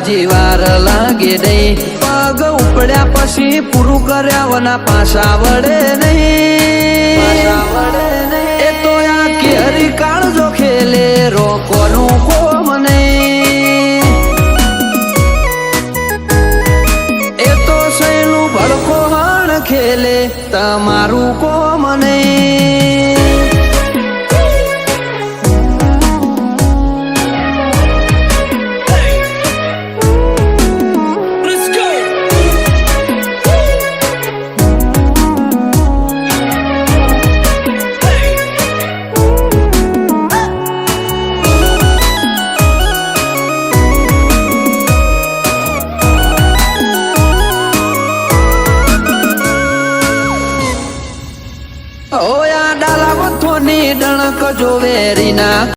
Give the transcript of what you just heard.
હાજી વાર લાગે નહીં પગ ઉપડ્યા પછી પૂરું કર્યા વના પાછા વડે નહીં એ તો આ કેરી કાળજો ખેલે રોકોનું કોમ નહીં એ તો સૈનું ભડકો હણ ખેલે તમારું કોમ નહીં ઓયા ડાલા મથોની ડણક જો વેરીના